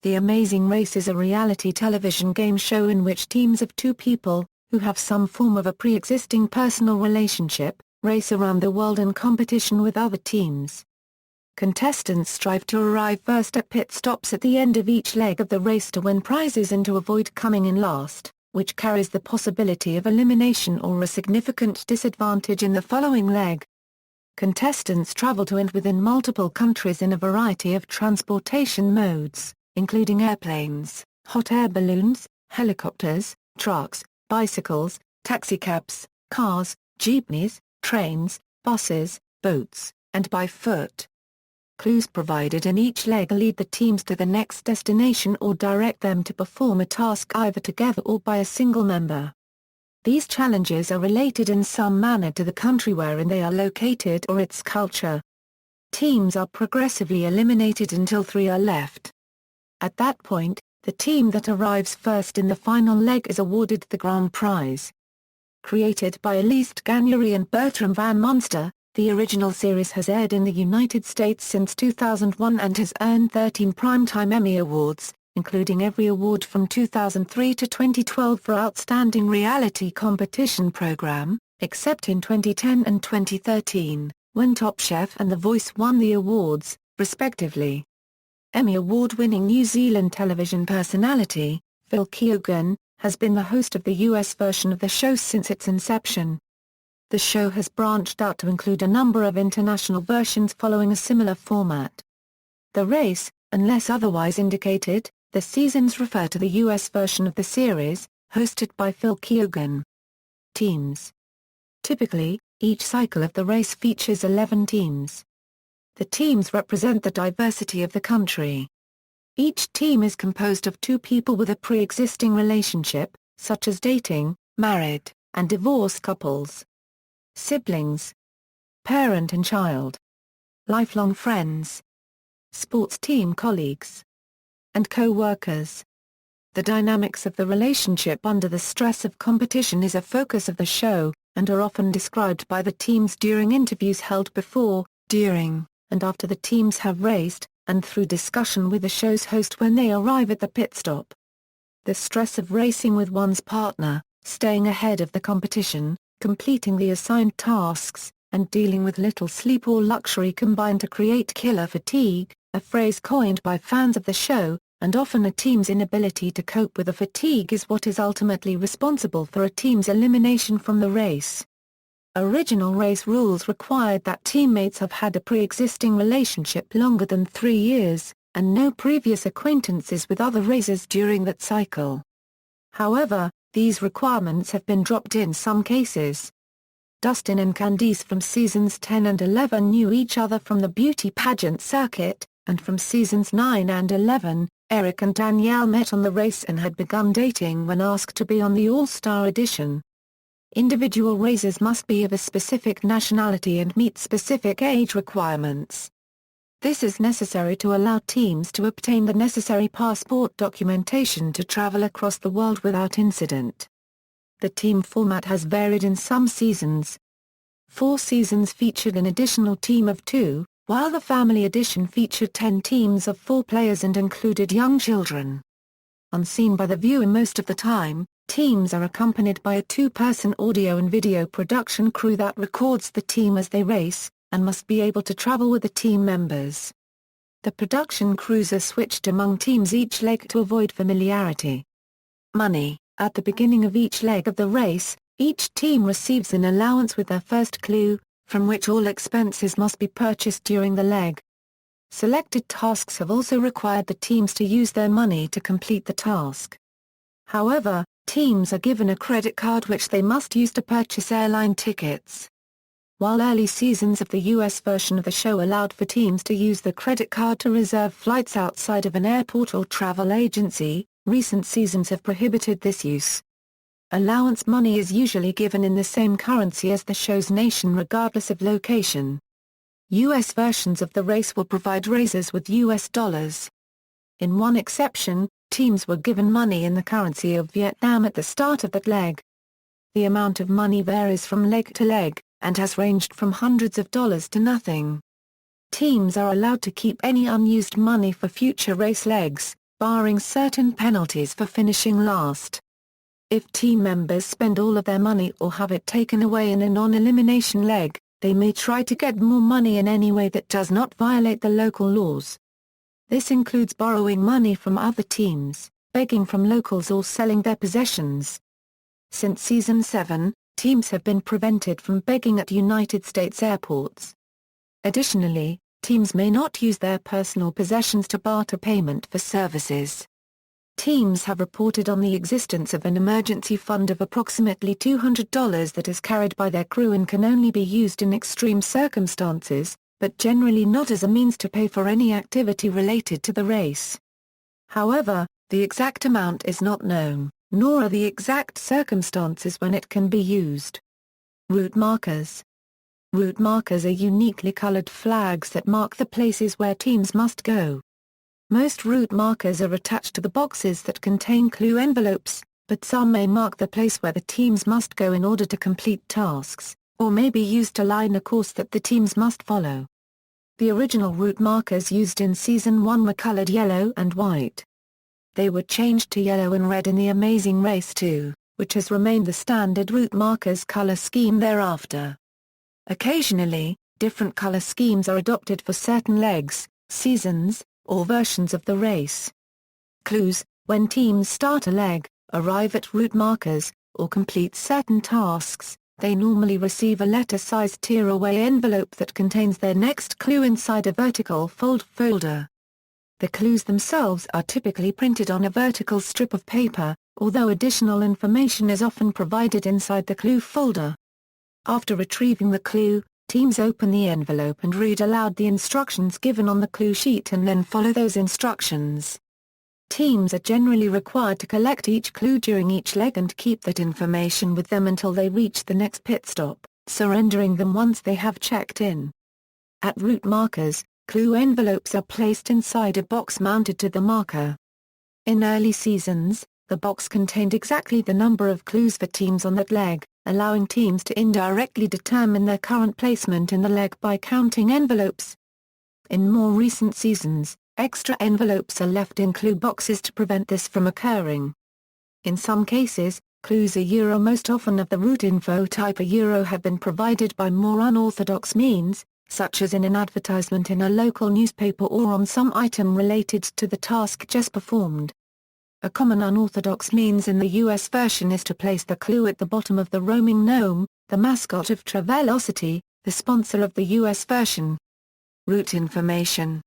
The Amazing Race is a reality television game show in which teams of two people, who have some form of a pre-existing personal relationship, race around the world in competition with other teams. Contestants strive to arrive first at pit stops at the end of each leg of the race to win prizes and to avoid coming in last, which carries the possibility of elimination or a significant disadvantage in the following leg. Contestants travel to and within multiple countries in a variety of transportation modes, including airplanes, hot air balloons, helicopters, trucks, bicycles, taxicabs, cars, jeepneys, trains, buses, boats, and by foot. Clues provided in each leg lead the teams to the next destination or direct them to perform a task either together or by a single member. These challenges are related in some manner to the country wherein they are located or its culture. Teams are progressively eliminated until 3 are left. At that point, the team that arrives first in the final leg is awarded the grand prize. Created by Elise Gagnery and Bertram Van Monster, the original series has aired in the United States since 2001 and has earned 13 Primetime Emmy Awards, including every award from 2003 to 2012 for Outstanding Reality Competition Program, except in 2010 and 2013, when Top Chef and The Voice won the awards, respectively. Emmy Award-winning New Zealand television personality, Phil Keoghan, has been the host of the US version of the show since its inception. The show has branched out to include a number of international versions following a similar format. The Race, unless otherwise indicated, the seasons refer to the US version of the series, hosted by Phil Keoghan. Teams. Typically, each cycle of the race features 11 teams. The teams represent the diversity of the country. Each team is composed of two people with a pre-existing relationship, such as dating, married, and divorced couples. Siblings. Parent and child. Lifelong friends. Sports team colleagues. And co-workers. The dynamics of the relationship under the stress of competition is a focus of the show, and are often described by the teams during interviews held before, during, and after the teams have raced, and through discussion with the show's host when they arrive at the pit stop. The stress of racing with one's partner, staying ahead of the competition, completing the assigned tasks, and dealing with little sleep or luxury combine to create killer fatigue, a phrase coined by fans of the show, and often a team's inability to cope with the fatigue is what is ultimately responsible for a team's elimination from the race. Original race rules required that teammates have had a pre-existing relationship longer than 3 years, and no previous acquaintances with other racers during that cycle. However, these requirements have been dropped in some cases. Dustin and Candice from seasons 10 and 11 knew each other from the beauty pageant circuit, and from seasons 9 and 11, Eric and Danielle met on the race and had begun dating when asked to be on the All-Star edition. Individual racers must be of a specific nationality and meet specific age requirements. This is necessary to allow teams to obtain the necessary passport documentation to travel across the world without incident. The team format has varied in some seasons. 4 seasons featured an additional team of 2, while the Family Edition featured 10 teams of 4 players and included young children. Unseen by the viewer most of the time, teams are accompanied by a 2-person audio and video production crew that records the team as they race, and must be able to travel with the team members. The production crews are switched among teams each leg to avoid familiarity. Money. At the beginning of each leg of the race, each team receives an allowance with their first clue, from which all expenses must be purchased during the leg. Selected tasks have also required the teams to use their money to complete the task. However, teams are given a credit card which they must use to purchase airline tickets. While early seasons of the US version of the show allowed for teams to use the credit card to reserve flights outside of an airport or travel agency, recent seasons have prohibited this use. Allowance money is usually given in the same currency as the show's nation regardless of location. US versions of the race will provide racers with US dollars. In one exception, teams were given money in the currency of Vietnam at the start of that leg. The amount of money varies from leg to leg, and has ranged from hundreds of dollars to nothing. Teams are allowed to keep any unused money for future race legs, barring certain penalties for finishing last. If team members spend all of their money or have it taken away in a non-elimination leg, they may try to get more money in any way that does not violate the local laws. This includes borrowing money from other teams, begging from locals or selling their possessions. Since Season 7, teams have been prevented from begging at United States airports. Additionally, teams may not use their personal possessions to barter payment for services. Teams have reported on the existence of an emergency fund of approximately $200 that is carried by their crew and can only be used in extreme circumstances, but generally not as a means to pay for any activity related to the race. However, the exact amount is not known, nor are the exact circumstances when it can be used. Route markers. Route markers are uniquely colored flags that mark the places where teams must go. Most route markers are attached to the boxes that contain clue envelopes, but some may mark the place where the teams must go in order to complete tasks, or may be used to line a course that the teams must follow. The original route markers used in Season 1 were colored yellow and white. They were changed to yellow and red in The Amazing Race 2, which has remained the standard route markers color scheme thereafter. Occasionally, different color schemes are adopted for certain legs, seasons, or versions of the race. Clues: when teams start a leg, arrive at route markers, or complete certain tasks, they normally receive a letter-sized tear-away envelope that contains their next clue inside a vertical fold folder. The clues themselves are typically printed on a vertical strip of paper, although additional information is often provided inside the clue folder. After retrieving the clue, teams open the envelope and read aloud the instructions given on the clue sheet and then follow those instructions. Teams are generally required to collect each clue during each leg and keep that information with them until they reach the next pit stop, surrendering them once they have checked in. At route markers, clue envelopes are placed inside a box mounted to the marker. In early seasons, the box contained exactly the number of clues for teams on that leg, allowing teams to indirectly determine their current placement in the leg by counting envelopes. In more recent seasons, extra envelopes are left in clue boxes to prevent this from occurring. In some cases, clues most often of the route info type have been provided by more unorthodox means, such as in an advertisement in a local newspaper or on some item related to the task just performed. A common unorthodox means in the US version is to place the clue at the bottom of the roaming gnome, the mascot of Travelocity, the sponsor of the US version. Route information.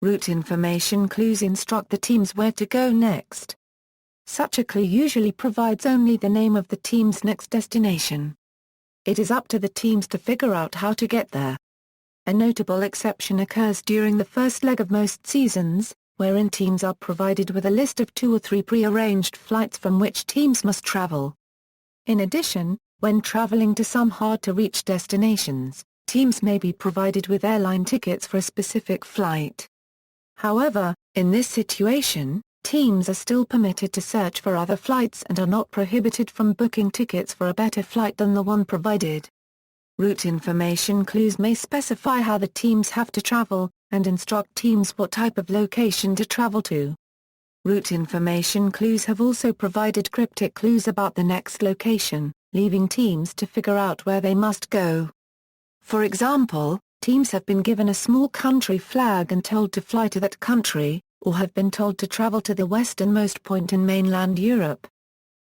Route information clues instruct the teams where to go next. Such a clue usually provides only the name of the team's next destination. It is up to the teams to figure out how to get there. A notable exception occurs during the first leg of most seasons, wherein teams are provided with a list of 2 or 3 pre-arranged flights from which teams must travel. In addition, when traveling to some hard-to-reach destinations, teams may be provided with airline tickets for a specific flight. However, in this situation, teams are still permitted to search for other flights and are not prohibited from booking tickets for a better flight than the one provided. Route information clues may specify how the teams have to travel, and instruct teams what type of location to travel to. Route information clues have also provided cryptic clues about the next location, leaving teams to figure out where they must go. For example, teams have been given a small country flag and told to fly to that country, or have been told to travel to the westernmost point in mainland Europe.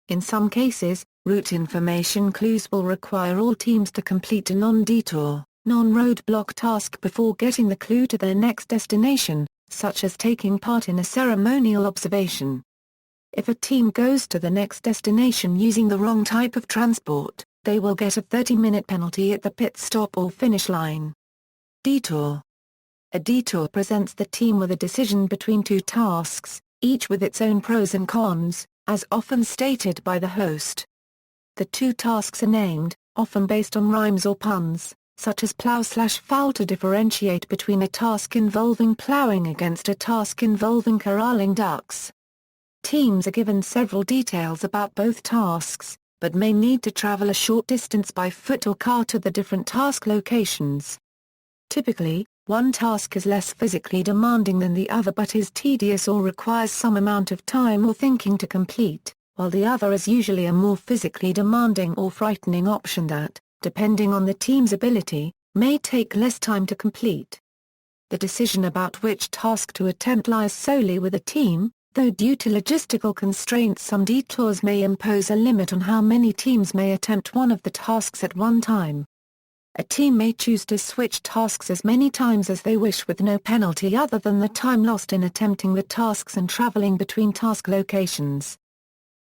In some cases, route information clues will require all teams to complete a non-detour, non-roadblock task before getting the clue to their next destination, such as taking part in a ceremonial observation. If a team goes to the next destination using the wrong type of transport, they will get a 30-minute penalty at the pit stop or finish line. Detour. A detour presents the team with a decision between 2 tasks, each with its own pros and cons, as often stated by the host. The 2 tasks are named, often based on rhymes or puns, such as plow/foul, to differentiate between a task involving plowing against a task involving corralling ducks. Teams are given several details about both tasks, but may need to travel a short distance by foot or car to the different task locations. Typically, One task is less physically demanding than the other but is tedious or requires some amount of time or thinking to complete, while the other is usually a more physically demanding or frightening option that, depending on the team's ability, may take less time to complete. The decision about which task to attempt lies solely with the team, though due to logistical constraints some detours may impose a limit on how many teams may attempt one of the tasks at one time. A team may choose to switch tasks as many times as they wish with no penalty other than the time lost in attempting the tasks and traveling between task locations.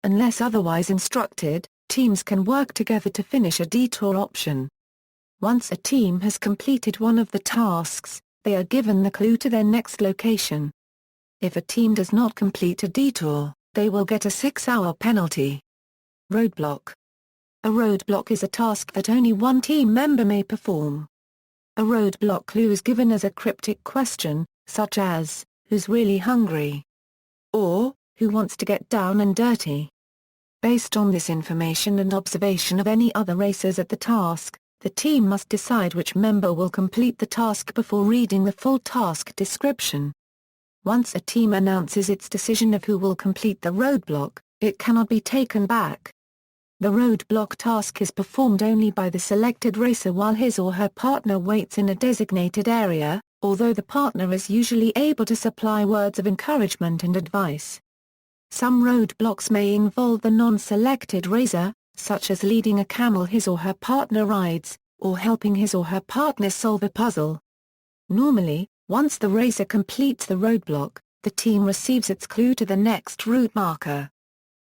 Unless otherwise instructed, teams can work together to finish a detour option. Once a team has completed one of the tasks, they are given the clue to their next location. If a team does not complete a detour, they will get a 6-hour penalty. Roadblock. A roadblock is a task that only one team member may perform. A roadblock clue is given as a cryptic question, such as, "Who's really hungry?" or, "Who wants to get down and dirty?" Based on this information and observation of any other racers at the task, the team must decide which member will complete the task before reading the full task description. Once a team announces its decision of who will complete the roadblock, it cannot be taken back. The roadblock task is performed only by the selected racer while his or her partner waits in a designated area, although the partner is usually able to supply words of encouragement and advice. Some roadblocks may involve the non-selected racer, such as leading a camel his or her partner rides, or helping his or her partner solve a puzzle. Normally, once the racer completes the roadblock, the team receives its clue to the next route marker.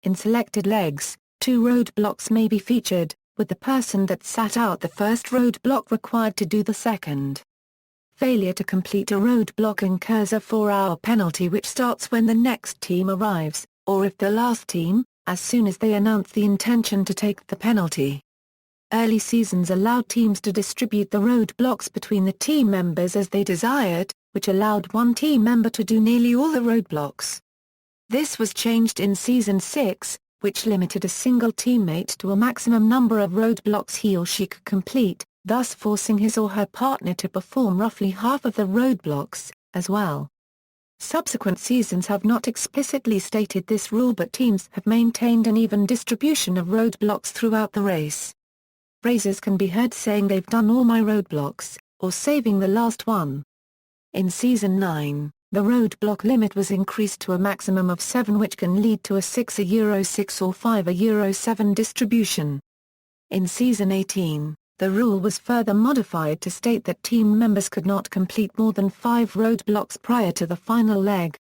In selected legs, 2 roadblocks may be featured, with the person that sat out the first roadblock required to do the second. Failure to complete a roadblock incurs a 4-hour penalty which starts when the next team arrives, or if the last team, as soon as they announce the intention to take the penalty. Early seasons allowed teams to distribute the roadblocks between the team members as they desired, which allowed one team member to do nearly all the roadblocks. This was changed in Season 6, which limited a single teammate to a maximum number of roadblocks he or she could complete, thus forcing his or her partner to perform roughly half of the roadblocks, as well. Subsequent seasons have not explicitly stated this rule but teams have maintained an even distribution of roadblocks throughout the race. Racers can be heard saying they've done all my roadblocks, or saving the last one. In Season 9, the roadblock limit was increased to a maximum of 7 which can lead to a €6 or €5 distribution. In Season 18, the rule was further modified to state that team members could not complete more than 5 roadblocks prior to the final leg.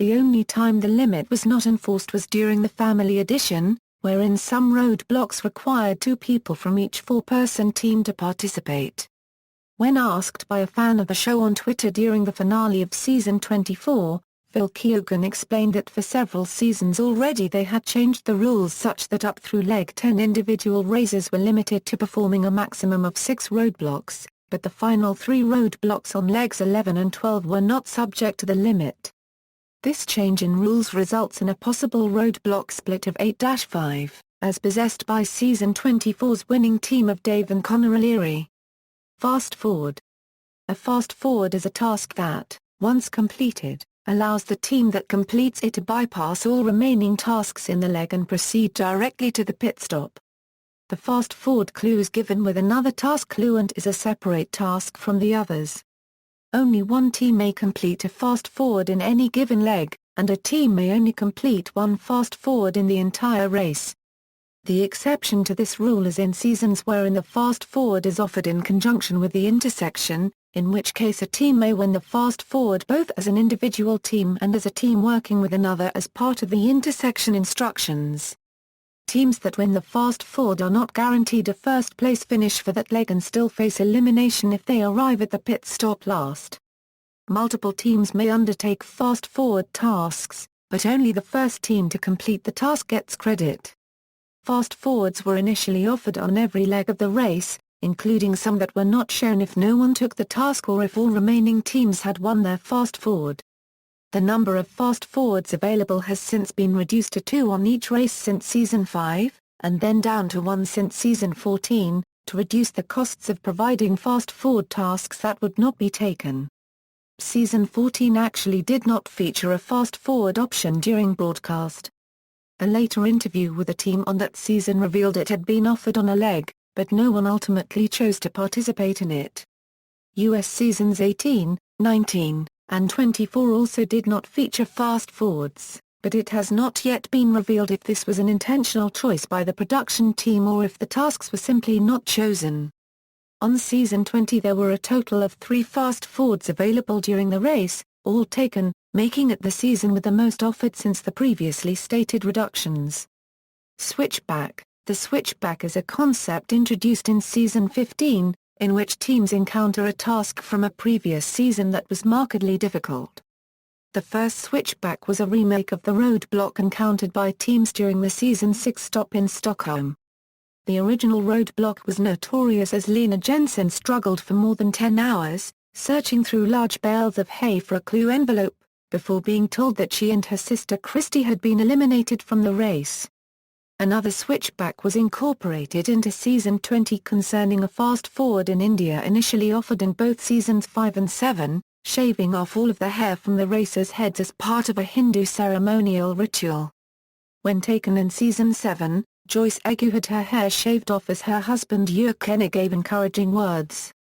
The only time the limit was not enforced was during the Family Edition, wherein some roadblocks required 2 people from each 4-person team to participate. When asked by a fan of the show on Twitter during the finale of Season 24, Phil Keoghan explained that for several seasons already they had changed the rules such that up through Leg 10 individual racers were limited to performing a maximum of 6 roadblocks, but the final 3 roadblocks on Legs 11 and 12 were not subject to the limit. This change in rules results in a possible roadblock split of 8-5, as possessed by Season 24's winning team of Dave and Conor O'Leary. Fast forward. A fast forward is a task that, once completed, allows the team that completes it to bypass all remaining tasks in the leg and proceed directly to the pit stop. The fast forward clue is given with another task clue and is a separate task from the others. Only one team may complete a fast forward in any given leg, and a team may only complete one fast forward in the entire race. The exception to this rule is in seasons wherein the fast forward is offered in conjunction with the intersection, in which case a team may win the fast forward both as an individual team and as a team working with another as part of the intersection instructions. Teams that win the fast forward are not guaranteed a first-place finish for that leg and still face elimination if they arrive at the pit stop last. Multiple teams may undertake fast forward tasks, but only the first team to complete the task gets credit. Fast forwards were initially offered on every leg of the race, including some that were not shown if no one took the task or if all remaining teams had won their fast forward. The number of fast forwards available has since been reduced to 2 on each race since Season 5, and then down to 1 since Season 14, to reduce the costs of providing fast-forward tasks that would not be taken. Season 14 actually did not feature a fast-forward option during broadcast. A later interview with the team on that season revealed it had been offered on a leg, but no one ultimately chose to participate in it. US seasons 18, 19, and 24 also did not feature fast-forwards, but it has not yet been revealed if this was an intentional choice by the production team or if the tasks were simply not chosen. On season 20 there were a total of 3 fast-forwards available during the race, all taken, making it the season with the most offered since the previously stated reductions. Switchback. The switchback is a concept introduced in season 15, in which teams encounter a task from a previous season that was markedly difficult. The first switchback was a remake of the roadblock encountered by teams during the season 6 stop in Stockholm. The original roadblock was notorious as Lena Jensen struggled for more than 10 hours, searching through large bales of hay for a clue envelope, before being told that she and her sister Christy had been eliminated from the race. Another switchback was incorporated into season 20 concerning a fast-forward in India initially offered in both seasons 5 and 7, shaving off all of the hair from the racers' heads as part of a Hindu ceremonial ritual. When taken in season 7, Joyce Egu had her hair shaved off as her husband Jurgen gave encouraging words.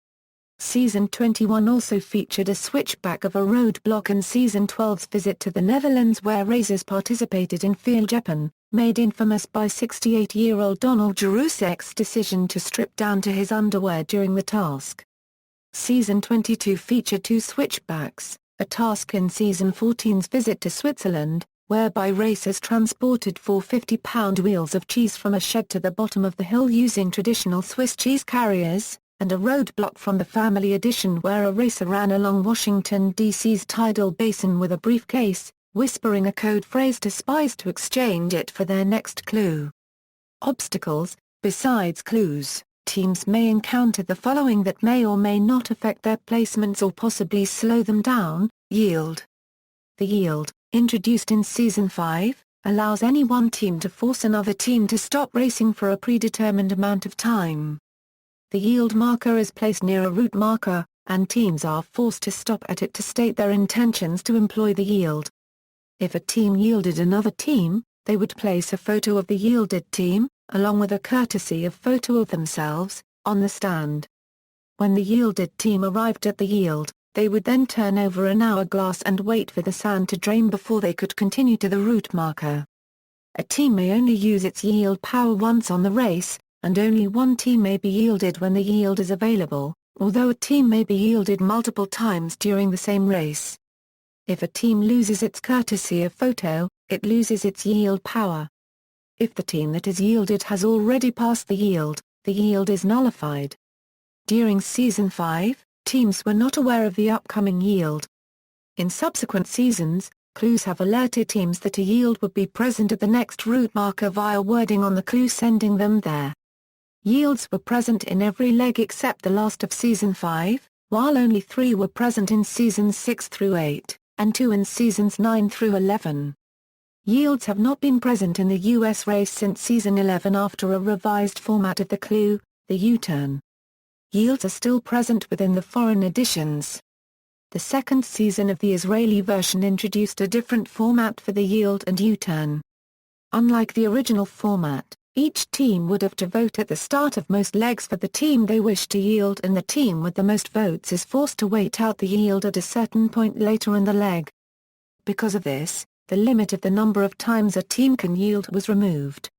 Season 21 also featured a switchback of a roadblock in Season 12's visit to the Netherlands where racers participated in Veeljeppen, made infamous by 68-year-old Donald Jarusek's decision to strip down to his underwear during the task. Season 22 featured 2 switchbacks, a task in Season 14's visit to Switzerland, whereby racers transported 4 50-pound wheels of cheese from a shed to the bottom of the hill using traditional Swiss cheese carriers, and a roadblock from the Family Edition where a racer ran along Washington, D.C.'s tidal basin with a briefcase, whispering a code phrase to spies to exchange it for their next clue. Obstacles. Besides clues, teams may encounter the following that may or may not affect their placements or possibly slow them down. Yield. The yield, introduced in Season 5, allows any one team to force another team to stop racing for a predetermined amount of time. The yield marker is placed near a route marker, and teams are forced to stop at it to state their intentions to employ the yield. If a team yielded another team, they would place a photo of the yielded team, along with a courtesy of photo of themselves, on the stand. When the yielded team arrived at the yield, they would then turn over an hourglass and wait for the sand to drain before they could continue to the route marker. A team may only use its yield power once on the race, and only one team may be yielded when the yield is available, although a team may be yielded multiple times during the same race. If a team loses its courtesy of photo, it loses its yield power. If the team that is yielded has already passed the yield is nullified. During Season 5, teams were not aware of the upcoming yield. In subsequent seasons, clues have alerted teams that a yield would be present at the next route marker via wording on the clue sending them there. Yields were present in every leg except the last of Season 5, while only 3 were present in Seasons 6 through 8, and 2 in Seasons 9 through 11. Yields have not been present in the US race since Season 11 after a revised format of the clue, the U-turn. Yields are still present within the foreign editions. The second season of the Israeli version introduced a different format for the yield and U-turn. Unlike the original format, each team would have to vote at the start of most legs for the team they wish to yield, and the team with the most votes is forced to wait out the yield at a certain point later in the leg. Because of this, the limit of the number of times a team can yield was removed.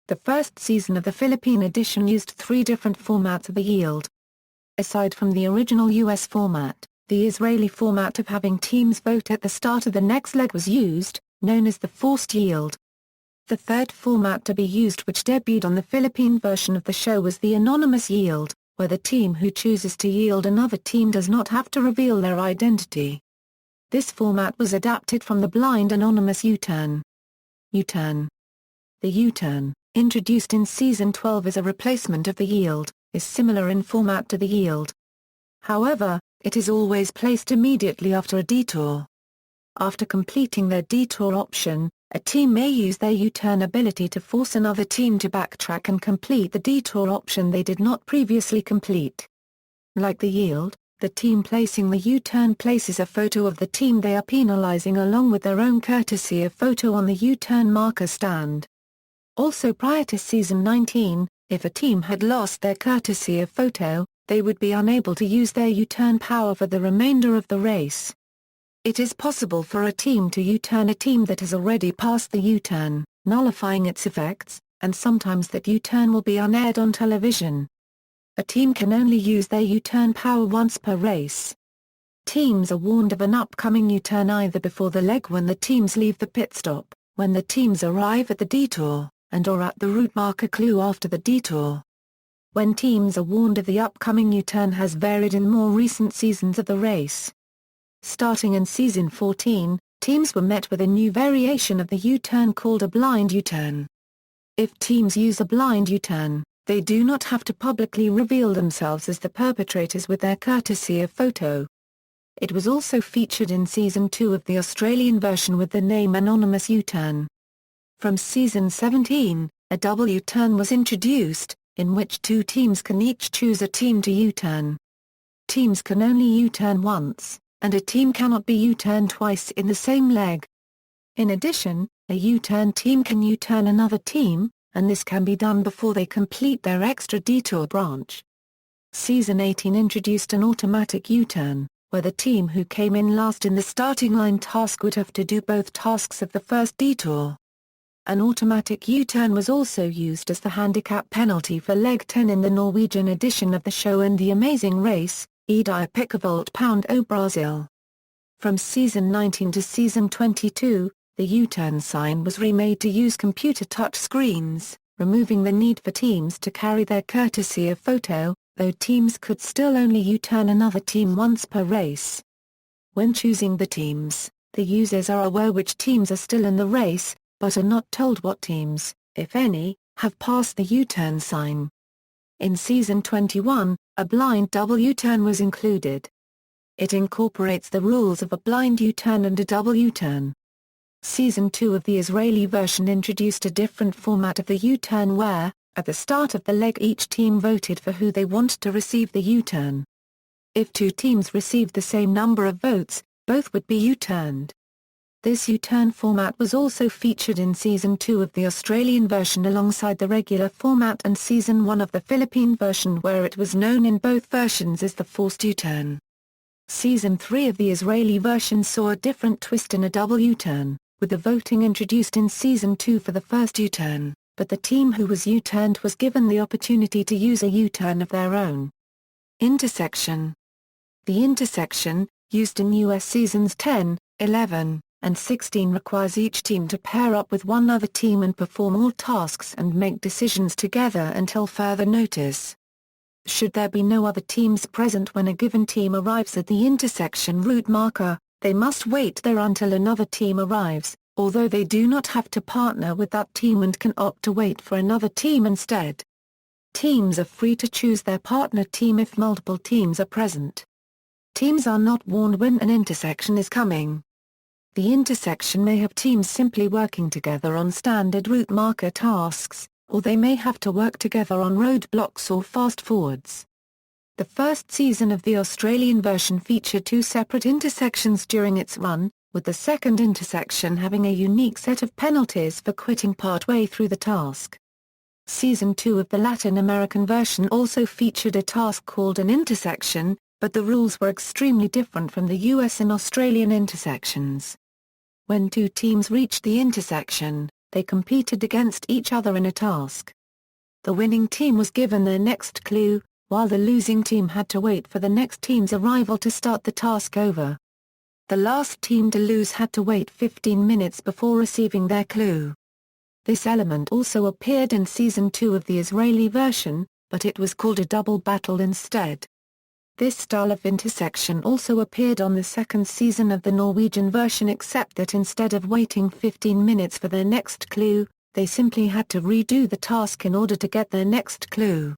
The first season of the Philippine edition used 3 different formats of the yield. Aside from the original US format, the Israeli format of having teams vote at the start of the next leg was used, known as the forced yield. The third format to be used, which debuted on the Philippine version of the show, was the anonymous yield, where the team who chooses to yield another team does not have to reveal their identity. This format was adapted from the blind anonymous U-turn. U-turn. The U-turn, introduced in Season 12 as a replacement of the yield, is similar in format to the yield. However, it is always placed immediately after a detour. After completing their detour option, A team may use their U-turn ability to force another team to backtrack and complete the detour option they did not previously complete. Like the yield, the team placing the U-turn places a photo of the team they are penalizing along with their own courtesy of photo on the U-turn marker stand. Also prior to Season 19, if a team had lost their courtesy of photo, they would be unable to use their U-turn power for the remainder of the race. It is possible for a team to U-turn a team that has already passed the U-turn, nullifying its effects, and sometimes that U-turn will be unaired on television. A team can only use their U-turn power once per race. Teams are warned of an upcoming U-turn either before the leg when the teams leave the pit stop, when the teams arrive at the detour, and/or at the route marker clue after the detour. When teams are warned of the upcoming U-turn has varied in more recent seasons of the race. Starting in Season 14, teams were met with a new variation of the U-turn called a blind U-turn. If teams use a blind U-turn, they do not have to publicly reveal themselves as the perpetrators with their courtesy of photo. It was also featured in Season 2 of the Australian version with the name Anonymous U-turn. From Season 17, a double U-turn was introduced, in which two teams can each choose a team to U-turn. Teams can only U-turn once, and a team cannot be U-turned twice in the same leg. In addition, a U-turn team can U-turn another team, and this can be done before they complete their extra detour branch. Season 18 introduced an automatic U-turn, where the team who came in last in the starting line task would have to do both tasks of the first detour. An automatic U-turn was also used as the handicap penalty for Leg 10 in the Norwegian edition of the show and The Amazing Race, Ida Pickavolt Pound o Brasil. From Season 19 to Season 22, the U-turn sign was remade to use computer touch screens, removing the need for teams to carry their courtesy of photo, though teams could still only U-turn another team once per race. When choosing the teams, the users are aware which teams are still in the race, but are not told what teams, if any, have passed the U-turn sign. In Season 21, a blind double U-turn was included. It incorporates the rules of a blind U-turn and a double U-turn. Season 2 of the Israeli version introduced a different format of the U-turn where, at the start of the leg each team voted for who they wanted to receive the U-turn. If two teams received the same number of votes, both would be U-turned. This U-turn format was also featured in Season 2 of the Australian version alongside the regular format and Season 1 of the Philippine version where it was known in both versions as the forced U-turn. Season 3 of the Israeli version saw a different twist in a double U-turn, with the voting introduced in Season 2 for the first U-turn, but the team who was U-turned was given the opportunity to use a U-turn of their own. Intersection. The intersection, used in US Seasons 10, 11, and 16 requires each team to pair up with one other team and perform all tasks and make decisions together until further notice. Should there be no other teams present when a given team arrives at the intersection route marker, they must wait there until another team arrives, although they do not have to partner with that team and can opt to wait for another team instead. Teams are free to choose their partner team if multiple teams are present. Teams are not warned when an intersection is coming. The intersection may have teams simply working together on standard route marker tasks, or they may have to work together on roadblocks or fast-forwards. The first season of the Australian version featured two separate intersections during its run, with the second intersection having a unique set of penalties for quitting partway through the task. Season 2 of the Latin American version also featured a task called an intersection, but the rules were extremely different from the US and Australian intersections. When two teams reached the intersection, they competed against each other in a task. The winning team was given their next clue, while the losing team had to wait for the next team's arrival to start the task over. The last team to lose had to wait 15 minutes before receiving their clue. This element also appeared in Season 2 of the Israeli version, but it was called a double battle instead. This style of intersection also appeared on the second season of the Norwegian version except that instead of waiting 15 minutes for their next clue, they simply had to redo the task in order to get their next clue.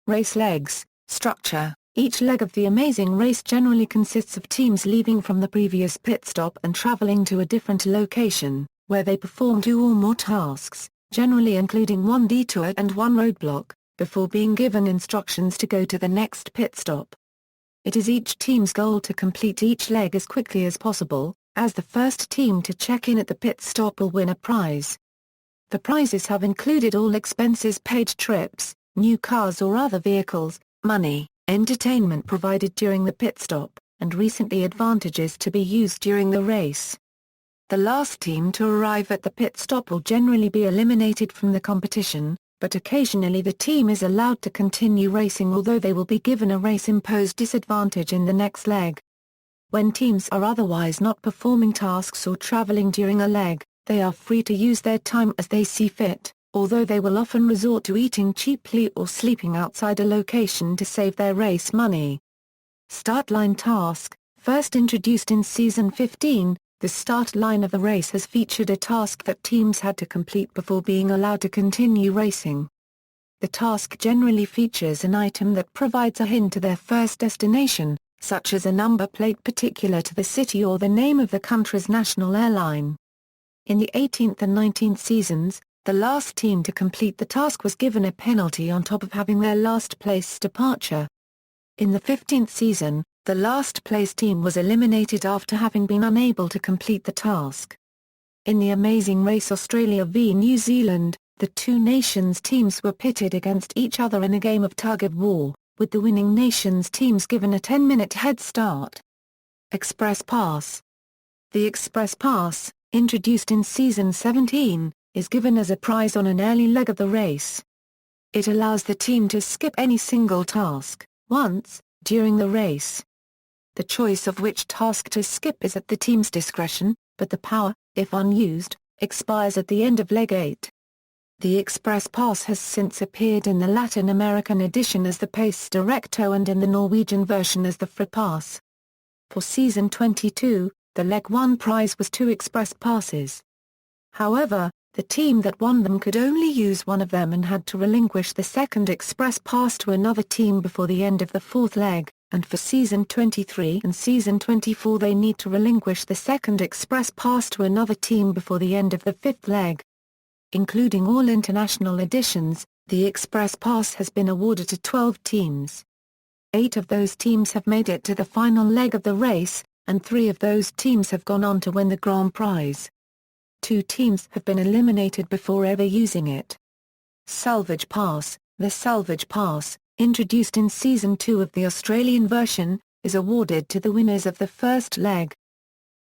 Race legs, structure. Each leg of the Amazing Race generally consists of teams leaving from the previous pit stop and traveling to a different location, where they perform 2 or more tasks, generally including 1 detour and 1 roadblock, before being given instructions to go to the next pit stop. It is each team's goal to complete each leg as quickly as possible, as the first team to check in at the pit stop will win a prize. The prizes have included all expenses paid trips, new cars or other vehicles, money, entertainment provided during the pit stop, and recently advantages to be used during the race. The last team to arrive at the pit stop will generally be eliminated from the competition, but occasionally the team is allowed to continue racing, although they will be given a race-imposed disadvantage in the next leg. When teams are otherwise not performing tasks or traveling during a leg, they are free to use their time as they see fit, although they will often resort to eating cheaply or sleeping outside a location to save their race money. Start line task, first introduced in Season 15, the start line of the race has featured a task that teams had to complete before being allowed to continue racing. The task generally features an item that provides a hint to their first destination, such as a number plate particular to the city or the name of the country's national airline. In the 18th and 19th seasons, the last team to complete the task was given a penalty on top of having their last place departure. In the 15th season, the last place team was eliminated after having been unable to complete the task. In the Amazing Race Australia v New Zealand, the 2 nations teams were pitted against each other in a game of tug-of-war, with the winning nations teams given a 10-minute head start. Express Pass. The Express Pass, introduced in Season 17, is given as a prize on an early leg of the race. It allows the team to skip any single task, once, during the race. The choice of which task to skip is at the team's discretion, but the power, if unused, expires at the end of leg 8. The Express Pass has since appeared in the Latin American edition as the Pace Directo and in the Norwegian version as the Free Pass. For Season 22, the Leg 1 prize was 2 Express Passes. However, the team that won them could only use one of them and had to relinquish the second Express Pass to another team before the end of the 4th leg, and for Season 23 and Season 24 they need to relinquish the second Express Pass to another team before the end of the 5th leg. Including all international editions, the Express Pass has been awarded to 12 teams. 8 of those teams have made it to the final leg of the race, and 3 of those teams have gone on to win the Grand Prize. 2 teams have been eliminated before ever using it. Salvage Pass. The Salvage Pass, introduced in Season 2 of the Australian version, is awarded to the winners of the first leg.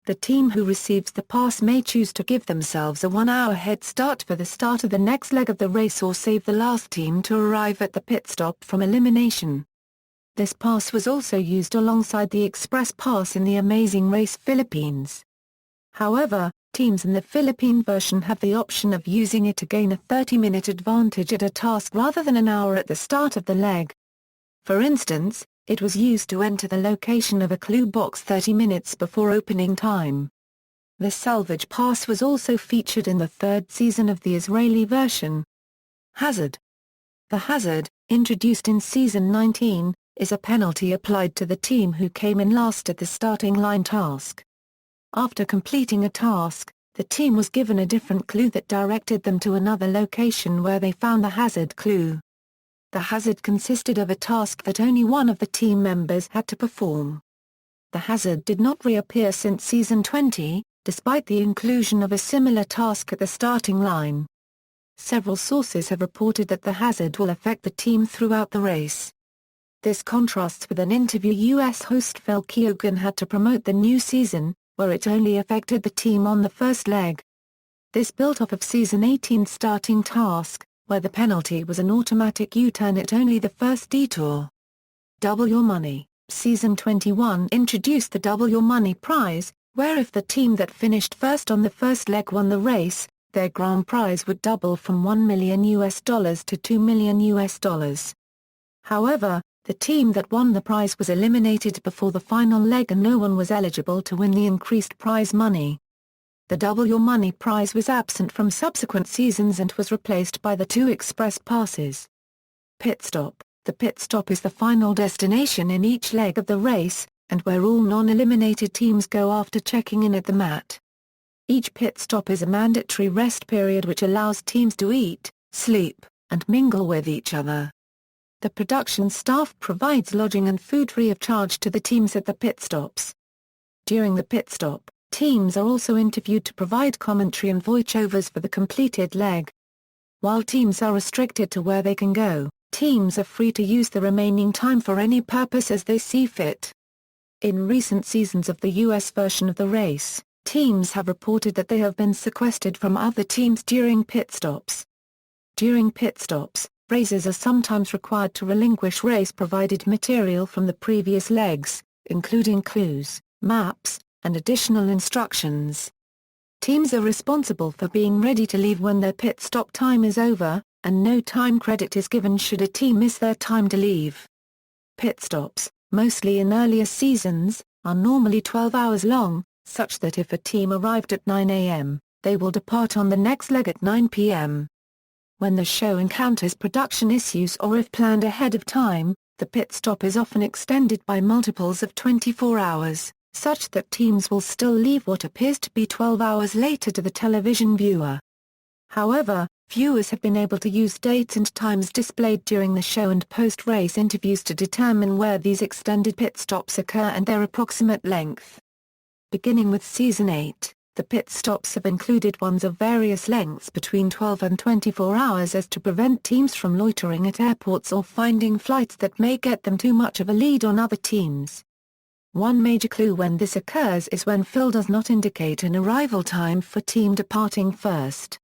The team who receives the pass may choose to give themselves a 1-hour head start for the start of the next leg of the race or save the last team to arrive at the pit stop from elimination. This pass was also used alongside the Express Pass in the Amazing Race Philippines. However, teams in the Philippine version have the option of using it to gain a 30-minute advantage at a task rather than an hour at the start of the leg. For instance, it was used to enter the location of a clue box 30 minutes before opening time. The Salvage Pass was also featured in the 3rd season of the Israeli version. Hazard. The Hazard, introduced in Season 19, is a penalty applied to the team who came in last at the starting line task. After completing a task, the team was given a different clue that directed them to another location where they found the hazard clue. The hazard consisted of a task that only one of the team members had to perform. The hazard did not reappear since Season 20, despite the inclusion of a similar task at the starting line. Several sources have reported that the hazard will affect the team throughout the race. This contrasts with an interview U.S. host Phil Keoghan had to promote the new season, where it only affected the team on the first leg. This built off of Season 18's starting task, where the penalty was an automatic U-turn at only the first detour. Double Your Money. Season 21 introduced the Double Your Money prize, where if the team that finished first on the first leg won the race, their grand prize would double from $1 million to $2 million. However, the team that won the prize was eliminated before the final leg and no one was eligible to win the increased prize money. The Double Your Money prize was absent from subsequent seasons and was replaced by the 2 Express Passes. Pit Stop. The pit stop is the final destination in each leg of the race, and where all non-eliminated teams go after checking in at the mat. Each pit stop is a mandatory rest period which allows teams to eat, sleep, and mingle with each other. The production staff provides lodging and food free of charge to the teams at the pit stops. During the pit stop, teams are also interviewed to provide commentary and voiceovers for the completed leg. While teams are restricted to where they can go, teams are free to use the remaining time for any purpose as they see fit. In recent seasons of the U.S. version of the race, teams have reported that they have been sequestered from other teams during pit stops. During pit stops, racers are sometimes required to relinquish race-provided material from the previous legs, including clues, maps, and additional instructions. Teams are responsible for being ready to leave when their pit stop time is over, and no time credit is given should a team miss their time to leave. Pit stops, mostly in earlier seasons, are normally 12 hours long, such that if a team arrived at 9 a.m., they will depart on the next leg at 9 p.m. When the show encounters production issues or if planned ahead of time, the pit stop is often extended by multiples of 24 hours, such that teams will still leave what appears to be 12 hours later to the television viewer. However, viewers have been able to use dates and times displayed during the show and post-race interviews to determine where these extended pit stops occur and their approximate length. Beginning with Season 8, the pit stops have included ones of various lengths between 12 and 24 hours as to prevent teams from loitering at airports or finding flights that may get them too much of a lead on other teams. One major clue when this occurs is when fill does not indicate an arrival time for team departing first.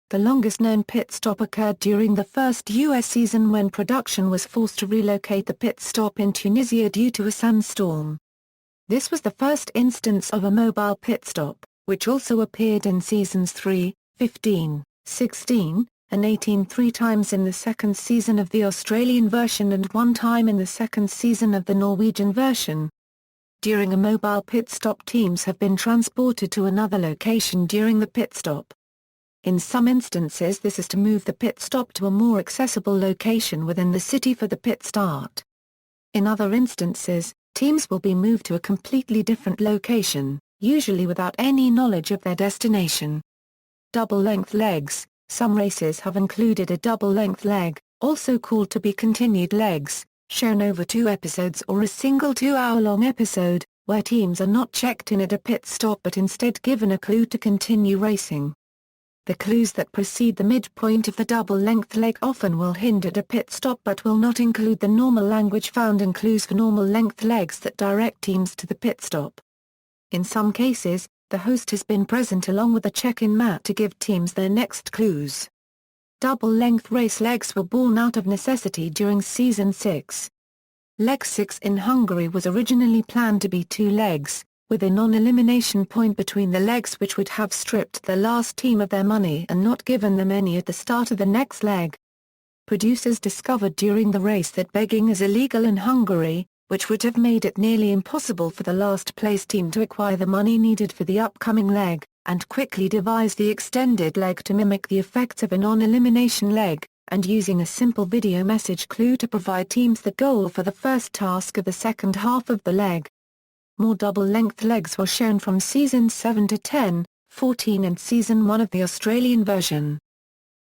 The longest-known pit stop occurred during the first U.S. season when production was forced to relocate the pit stop in Tunisia due to a sandstorm. This was the first instance of a mobile pit stop, which also appeared in seasons 3, 15, 16, and 18 three times in the second season of the Australian version and one time in the second season of the Norwegian version. During a mobile pit stop, teams have been transported to another location during the pit stop. In some instances this is to move the pit stop to a more accessible location within the city for the pit start. In other instances, teams will be moved to a completely different location, usually without any knowledge of their destination. Double-length legs. Some races have included a double-length leg, also called to be continued legs, shown over 2 episodes or a single 2-hour-long episode, where teams are not checked in at a pit stop but instead given a clue to continue racing. The clues that precede the midpoint of the double-length leg often will hint at a pit stop but will not include the normal language found in clues for normal-length legs that direct teams to the pit stop. In some cases, the host has been present along with a check-in mat to give teams their next clues. Double-length race legs were born out of necessity during Season 6. Leg 6 in Hungary was originally planned to be 2 legs, with a non-elimination point between the legs which would have stripped the last team of their money and not given them any at the start of the next leg. Producers discovered during the race that begging is illegal in Hungary, which would have made it nearly impossible for the last-place team to acquire the money needed for the upcoming leg, and quickly devised the extended leg to mimic the effects of a non-elimination leg, and using a simple video message clue to provide teams the goal for the first task of the second half of the leg. More double-length legs were shown from Seasons 7 to 10, 14 and Season 1 of the Australian version.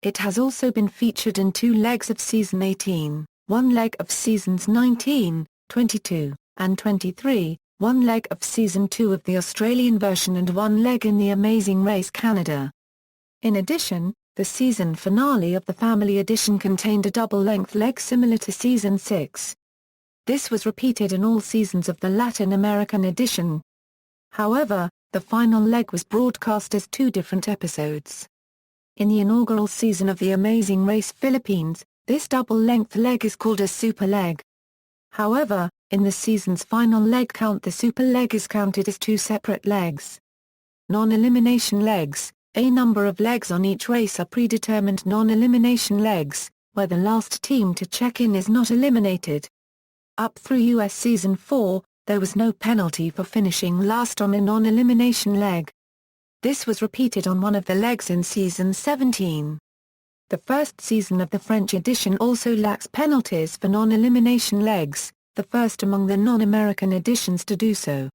It has also been featured in 2 legs of Season 18, 1 leg of Seasons 19, 22, and 23, 1 leg of Season 2 of the Australian version and 1 leg in The Amazing Race Canada. In addition, the season finale of the Family Edition contained a double-length leg similar to Season 6. This was repeated in all seasons of the Latin American edition. However, the final leg was broadcast as 2 different episodes. In the inaugural season of The Amazing Race Philippines, this double-length leg is called a super leg. However, in the season's final leg count the super leg is counted as 2 separate legs. Non-elimination legs. A number of legs on each race are predetermined non-elimination legs, where the last team to check in is not eliminated. Up through US Season 4, there was no penalty for finishing last on a non-elimination leg. This was repeated on one of the legs in Season 17. The first season of the French edition also lacks penalties for non-elimination legs, the first among the non-American editions to do so.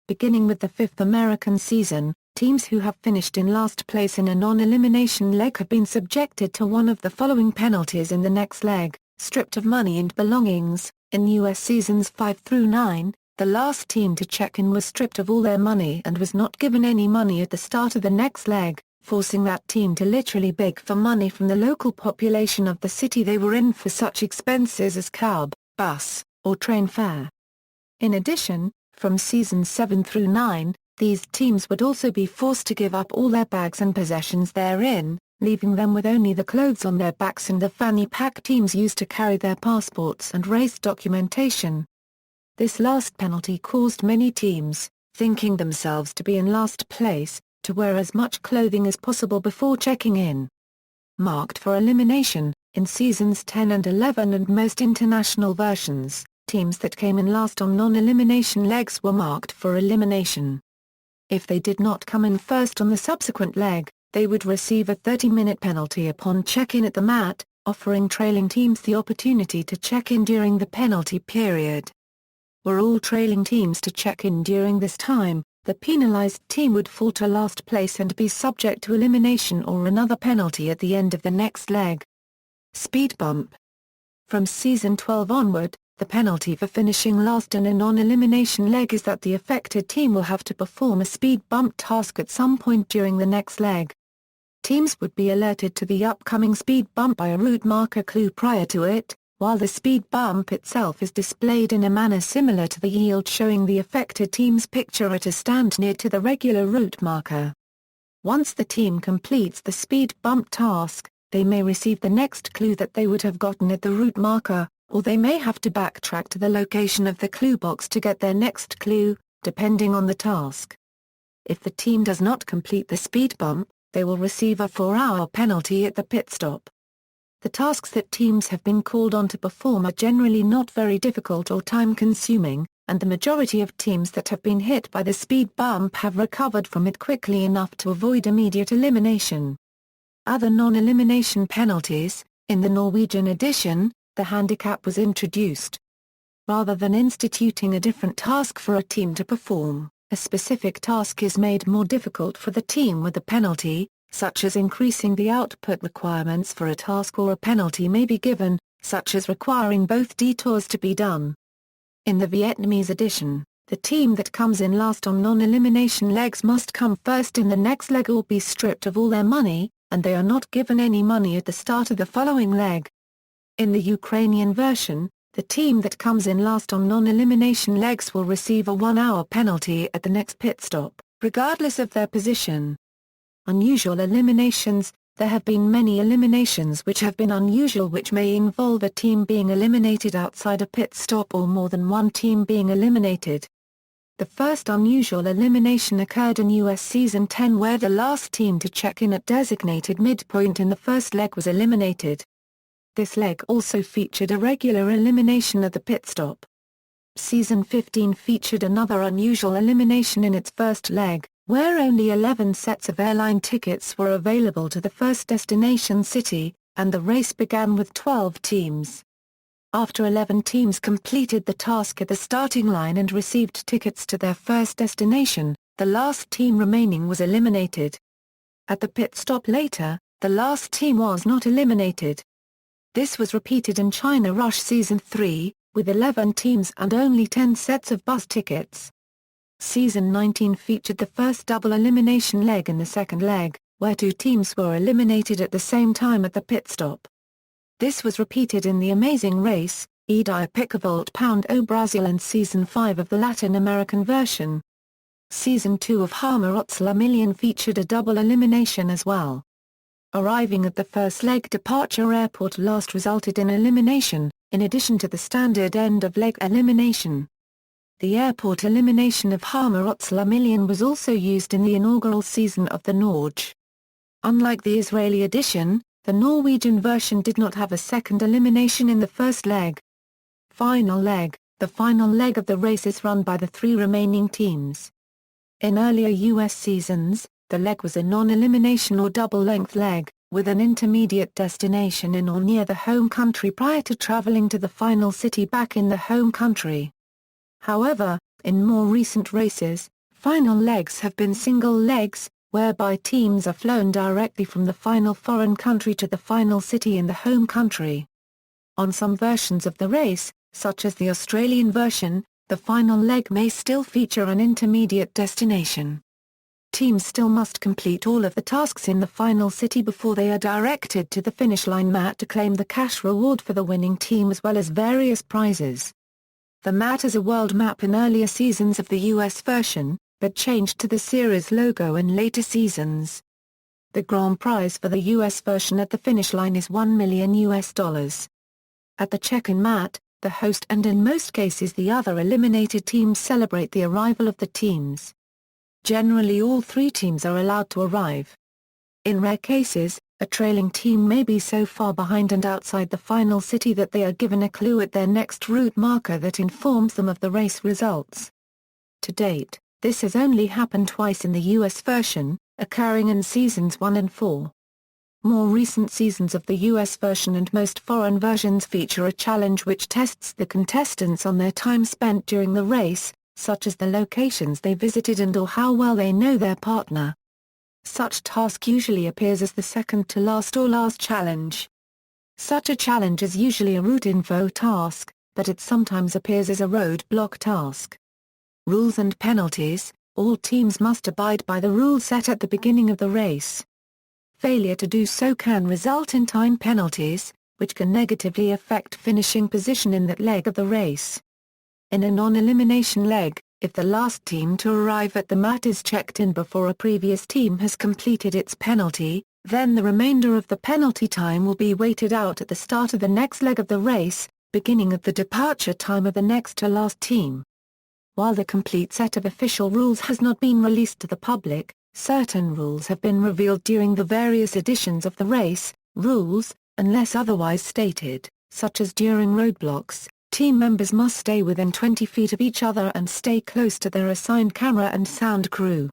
Beginning with the 5th American season, Teams who have finished in last place in a non-elimination leg have been subjected to one of the following penalties in the next leg: stripped of money and belongings. In US seasons 5 through 9, the last team to check in was stripped of all their money and was not given any money at the start of the next leg, forcing that team to literally beg for money from the local population of the city they were in for such expenses as cab, bus, or train fare. In addition, from seasons 7 through 9, these teams would also be forced to give up all their bags and possessions therein, leaving them with only the clothes on their backs and the fanny pack teams used to carry their passports and race documentation. This last penalty caused many teams, thinking themselves to be in last place, to wear as much clothing as possible before checking in. Marked for elimination, in seasons 10 and 11 and most international versions, teams that came in last on non-elimination legs were marked for elimination. If they did not come in first on the subsequent leg, they would receive a 30-minute penalty upon check-in at the mat, offering trailing teams the opportunity to check in during the penalty period. Were all trailing teams to check in during this time, the penalized team would fall to last place and be subject to elimination or another penalty at the end of the next leg. Speed bump. From season 12 onward, the penalty for finishing last in a non-elimination leg is that the affected team will have to perform a speed bump task at some point during the next leg. Teams would be alerted to the upcoming speed bump by a route marker clue prior to it, while the speed bump itself is displayed in a manner similar to the yield showing the affected team's picture at a stand near to the regular route marker. Once the team completes the speed bump task, they may receive the next clue that they would have gotten at the route marker, or they may have to backtrack to the location of the clue box to get their next clue, depending on the task. If the team does not complete the speed bump, they will receive a 4-hour penalty at the pit stop. The tasks that teams have been called on to perform are generally not very difficult or time-consuming, and the majority of teams that have been hit by the speed bump have recovered from it quickly enough to avoid immediate elimination. Other non-elimination penalties. In the Norwegian edition, the handicap was introduced. Rather than instituting a different task for a team to perform, a specific task is made more difficult for the team with a penalty, such as increasing the output requirements for a task, or a penalty may be given, such as requiring both detours to be done. In the Vietnamese edition, the team that comes in last on non-elimination legs must come first in the next leg or be stripped of all their money, and they are not given any money at the start of the following leg. In the Ukrainian version, the team that comes in last on non-elimination legs will receive a 1-hour penalty at the next pit stop, regardless of their position. Unusual eliminations. There have been many eliminations which have been unusual, which may involve a team being eliminated outside a pit stop or more than one team being eliminated. The first unusual elimination occurred in US Season 10, where the last team to check in at designated midpoint in the first leg was eliminated. This leg also featured a regular elimination at the pit stop. Season 15 featured another unusual elimination in its first leg, where only 11 sets of airline tickets were available to the first destination city, and the race began with 12 teams. After 11 teams completed the task at the starting line and received tickets to their first destination, the last team remaining was eliminated. At the pit stop later, the last team was not eliminated. This was repeated in China Rush Season 3, with 11 teams and only 10 sets of bus tickets. Season 19 featured the first double elimination leg in the second leg, where 2 teams were eliminated at the same time at the pit stop. This was repeated in The Amazing Race, Edi Picavolt Pound o Brasil, and Season 5 of the Latin American version. Season 2 of Hamarotsala Million featured a double elimination as well. Arriving at the first leg departure airport last resulted in elimination, in addition to the standard end-of-leg elimination. The airport elimination of Hamarotsala Million was also used in the inaugural season of the Norge. Unlike the Israeli edition, the Norwegian version did not have a second elimination in the first leg. Final leg. The final leg of the race is run by the 3 remaining teams. In earlier US seasons, the leg was a non-elimination or double-length leg, with an intermediate destination in or near the home country prior to traveling to the final city back in the home country. However, in more recent races, final legs have been single legs, whereby teams are flown directly from the final foreign country to the final city in the home country. On some versions of the race, such as the Australian version, the final leg may still feature an intermediate destination. Teams still must complete all of the tasks in the final city before they are directed to the finish line mat to claim the cash reward for the winning team as well as various prizes. The mat is a world map in earlier seasons of the US version, but changed to the series logo in later seasons. The grand prize for the US version at the finish line is $1 million. At the check-in mat, the host and in most cases the other eliminated teams celebrate the arrival of the teams. Generally all three teams are allowed to arrive. In rare cases, a trailing team may be so far behind and outside the final city that they are given a clue at their next route marker that informs them of the race results. To date, this has only happened twice in the US version, occurring in seasons 1 and 4. More recent seasons of the US version and most foreign versions feature a challenge which tests the contestants on their time spent during the race, such as the locations they visited and/or how well they know their partner. Such task usually appears as the second to last or last challenge. Such a challenge is usually a route info task, but it sometimes appears as a roadblock task. Rules and penalties: all teams must abide by the rules set at the beginning of the race. Failure to do so can result in time penalties, which can negatively affect finishing position in that leg of the race. In a non-elimination leg, if the last team to arrive at the mat is checked in before a previous team has completed its penalty, then the remainder of the penalty time will be weighted out at the start of the next leg of the race, beginning at the departure time of the next to last team. While the complete set of official rules has not been released to the public, certain rules have been revealed during the various editions of the race. Rules, unless otherwise stated, such as during roadblocks, team members must stay within 20 feet of each other and stay close to their assigned camera and sound crew.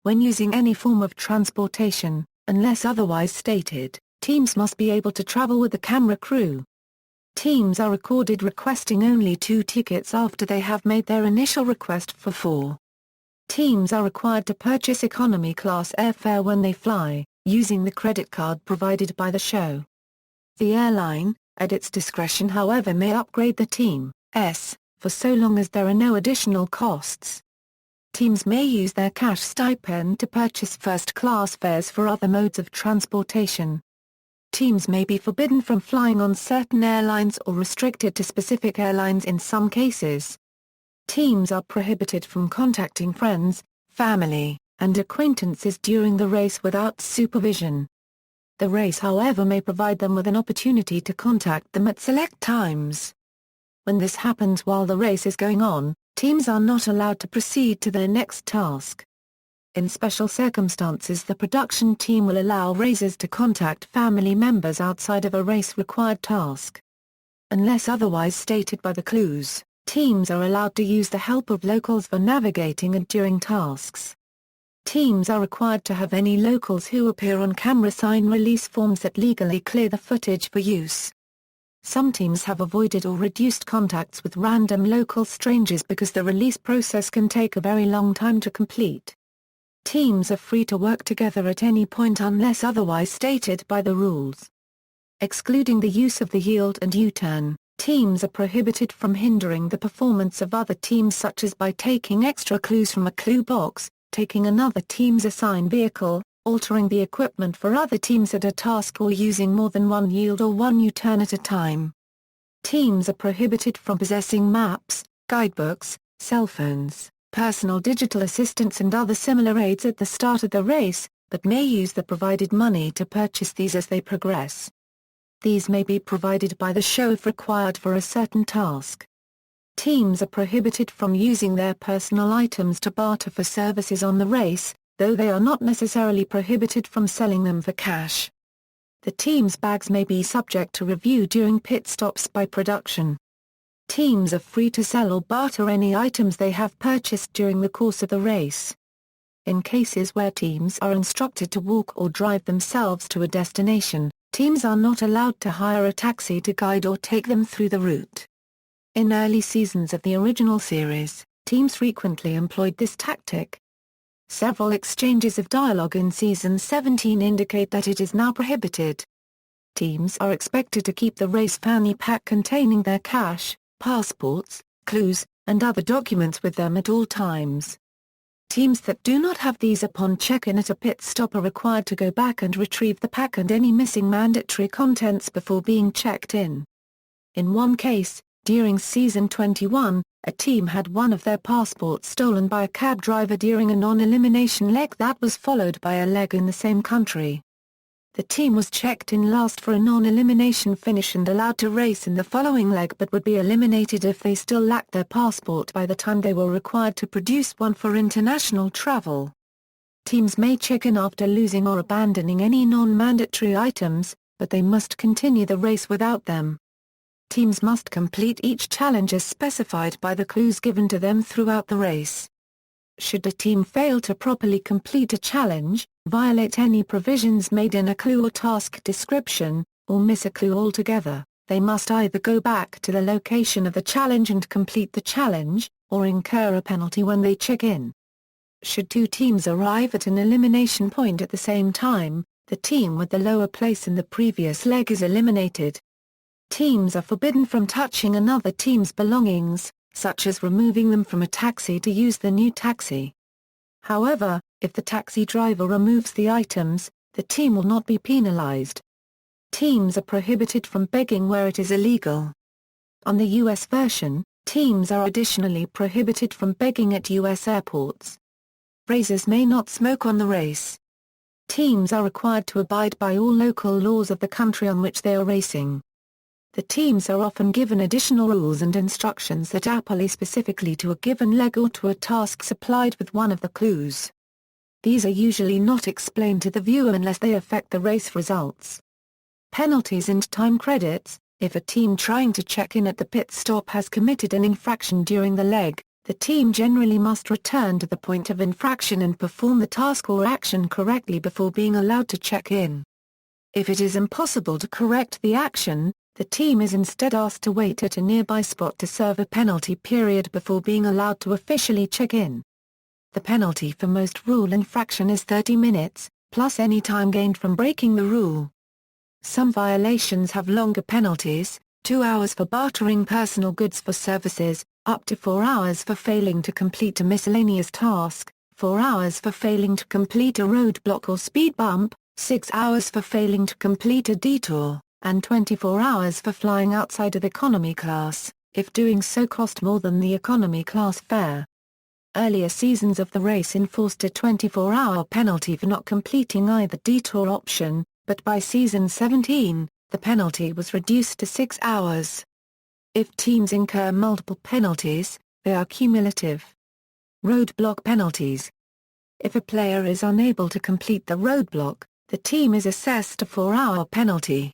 When using any form of transportation, unless otherwise stated, teams must be able to travel with the camera crew. Teams are recorded requesting only 2 tickets after they have made their initial request for 4. Teams are required to purchase economy class airfare when they fly, using the credit card provided by the show. The airline, at its discretion however may upgrade the team's, for so long as there are no additional costs. Teams may use their cash stipend to purchase first-class fares for other modes of transportation. Teams may be forbidden from flying on certain airlines or restricted to specific airlines in some cases. Teams are prohibited from contacting friends, family, and acquaintances during the race without supervision. The race however may provide them with an opportunity to contact them at select times. When this happens while the race is going on, teams are not allowed to proceed to their next task. In special circumstances the production team will allow racers to contact family members outside of a race-required task. Unless otherwise stated by the clues, teams are allowed to use the help of locals for navigating and during tasks. Teams are required to have any locals who appear on camera sign release forms that legally clear the footage for use. Some teams have avoided or reduced contacts with random local strangers because the release process can take a very long time to complete. Teams are free to work together at any point unless otherwise stated by the rules. Excluding the use of the yield and U-turn, teams are prohibited from hindering the performance of other teams such as by taking extra clues from a clue box, taking another team's assigned vehicle, altering the equipment for other teams at a task or using more than one yield or one U-turn at a time. Teams are prohibited from possessing maps, guidebooks, cell phones, personal digital assistants and other similar aids at the start of the race, but may use the provided money to purchase these as they progress. These may be provided by the show if required for a certain task. Teams are prohibited from using their personal items to barter for services on the race, though they are not necessarily prohibited from selling them for cash. The team's bags may be subject to review during pit stops by production. Teams are free to sell or barter any items they have purchased during the course of the race. In cases where teams are instructed to walk or drive themselves to a destination, teams are not allowed to hire a taxi to guide or take them through the route. In early seasons of the original series, Teams frequently employed this tactic. Several exchanges of dialogue in Season 17 indicate that it is now prohibited. Teams are expected to keep the race fanny pack containing their cash, passports, clues, and other documents with them at all times. Teams that do not have these upon check-in at a pit stop are required to go back and retrieve the pack and any missing mandatory contents before being checked in. In one case, during Season 21, a team had one of their passports stolen by a cab driver during a non-elimination leg that was followed by a leg in the same country. The team was checked in last for a non-elimination finish and allowed to race in the following leg but would be eliminated if they still lacked their passport by the time they were required to produce one for international travel. Teams may check in after losing or abandoning any non-mandatory items, but they must continue the race without them. Teams must complete each challenge as specified by the clues given to them throughout the race. Should a team fail to properly complete a challenge, violate any provisions made in a clue or task description, or miss a clue altogether, they must either go back to the location of the challenge and complete the challenge, or incur a penalty when they check in. Should two teams arrive at an elimination point at the same time, the team with the lower place in the previous leg is eliminated. Teams are forbidden from touching another team's belongings, such as removing them from a taxi to use the new taxi. However, if the taxi driver removes the items, the team will not be penalized. Teams are prohibited from begging where it is illegal. On the U.S. version, teams are additionally prohibited from begging at U.S. airports. Racers may not smoke on the race. Teams are required to abide by all local laws of the country on which they are racing. The teams are often given additional rules and instructions that apply specifically to a given leg or to a task supplied with one of the clues. These are usually not explained to the viewer unless they affect the race results. Penalties and time credits. If a team trying to check in at the pit stop has committed an infraction during the leg, the team generally must return to the point of infraction and perform the task or action correctly before being allowed to check in. If it is impossible to correct the action, the team is instead asked to wait at a nearby spot to serve a penalty period before being allowed to officially check in. The penalty for most rule infraction is 30 minutes, plus any time gained from breaking the rule. Some violations have longer penalties, 2 hours for bartering personal goods for services, up to 4 hours for failing to complete a miscellaneous task, 4 hours for failing to complete a roadblock or speed bump, 6 hours for failing to complete a detour, and 24 hours for flying outside of economy class, if doing so cost more than the economy class fare. Earlier seasons of the race enforced a 24-hour penalty for not completing either detour option, but by Season 17, the penalty was reduced to 6 hours. If teams incur multiple penalties, they are cumulative. Roadblock penalties. If a player is unable to complete the roadblock, the team is assessed a 4-hour penalty.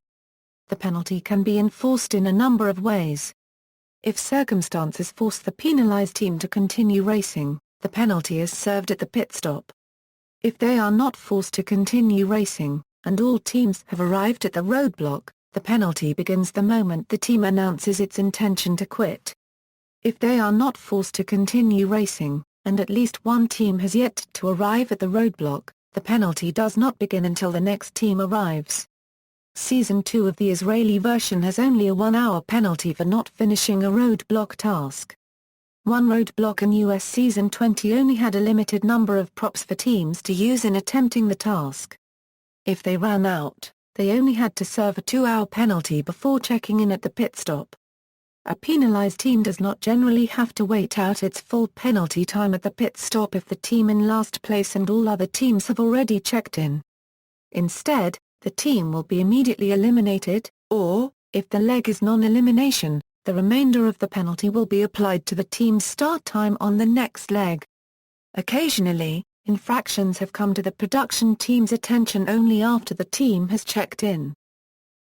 The penalty can be enforced in a number of ways. If circumstances force the penalized team to continue racing, the penalty is served at the pit stop. If they are not forced to continue racing, and all teams have arrived at the roadblock, the penalty begins the moment the team announces its intention to quit. If they are not forced to continue racing, and at least one team has yet to arrive at the roadblock, the penalty does not begin until the next team arrives. Season 2 of the Israeli version has only a 1-hour penalty for not finishing a roadblock task. One roadblock in US Season 20 only had a limited number of props for teams to use in attempting the task. If they ran out, they only had to serve a 2-hour penalty before checking in at the pit stop. A penalized team does not generally have to wait out its full penalty time at the pit stop if the team in last place and all other teams have already checked in. Instead, the team will be immediately eliminated, or, if the leg is non-elimination, the remainder of the penalty will be applied to the team's start time on the next leg. Occasionally, infractions have come to the production team's attention only after the team has checked in.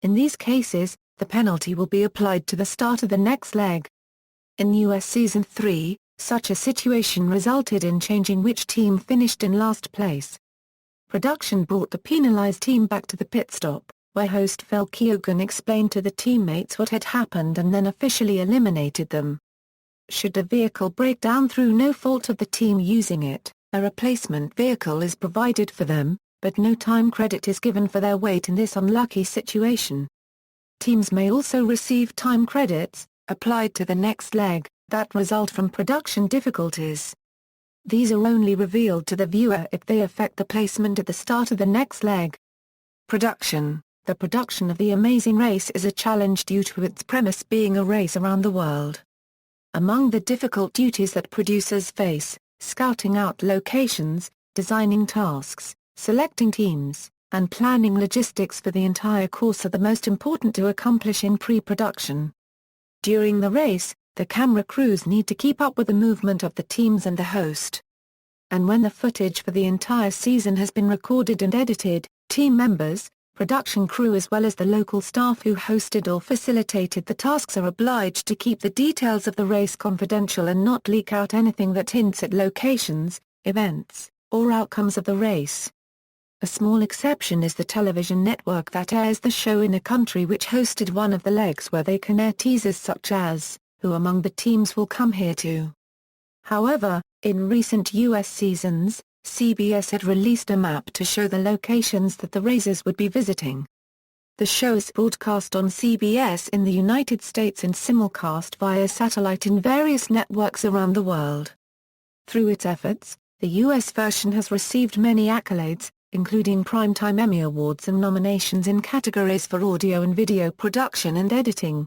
In these cases, the penalty will be applied to the start of the next leg. In US Season 3, such a situation resulted in changing which team finished in last place. Production brought the penalized team back to the pit stop, where host Phil Keoghan explained to the teammates what had happened and then officially eliminated them. Should the vehicle break down through no fault of the team using it, a replacement vehicle is provided for them, but no time credit is given for their wait in this unlucky situation. Teams may also receive time credits, applied to the next leg, that result from production difficulties. These are only revealed to the viewer if they affect the placement at the start of the next leg. Production. The production of The Amazing Race is a challenge due to its premise being a race around the world. Among the difficult duties that producers face, scouting out locations, designing tasks, selecting teams, and planning logistics for the entire course are the most important to accomplish in pre-production. During the race, the camera crews need to keep up with the movement of the teams and the host. And when the footage for the entire season has been recorded and edited, team members, production crew as well as the local staff who hosted or facilitated the tasks are obliged to keep the details of the race confidential and not leak out anything that hints at locations, events, or outcomes of the race. A small exception is the television network that airs the show in a country which hosted one of the legs, where they can air teasers such as, "Who among the teams will come here to?" However, in recent U.S. seasons, CBS had released a map to show the locations that the racers would be visiting. The show is broadcast on CBS in the United States and simulcast via satellite in various networks around the world. Through its efforts, the U.S. version has received many accolades, including Primetime Emmy Awards and nominations in categories for audio and video production and editing.